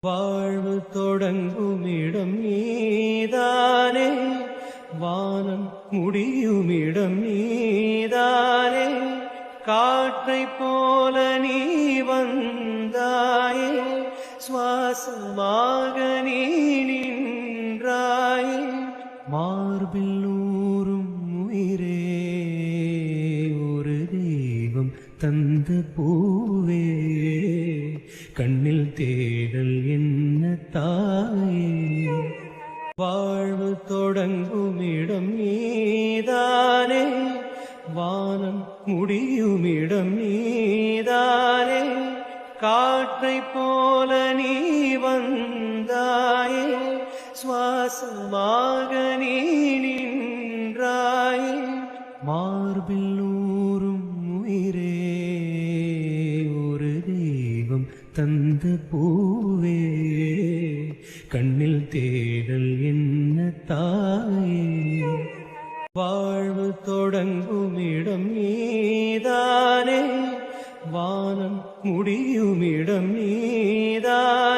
வாழ்வு தொடங்குமிடம் நீதானே, வானம் முடியுமிடம் நீதானே, காற்றைப் போல நீ வந்தாயே, சுவாசமாக நீ நின்றாயே, மார்பில் ஊறும் உயிரே, ஒரு தெய்வம் தந்த பூவே, கண்ணில் தேடல் என்ன தாயே. வாழ்வு தொடங்குமிடம் நீதானே, வானம் முடியுமிடம் நீதானே, காற்றைப் போல நீ வந்தாயே, சுவாசமாக நீ நின்றாயே, மார்பில் ஊறும் உயிரே, ஒரு தெய்வம் தந்த பூவே, கண்ணில் தேடல் என்ன தாயே. வாழ்வு தொடங்குமிடம் நீதானே, வானம் முடியுமிடம் நீதானே,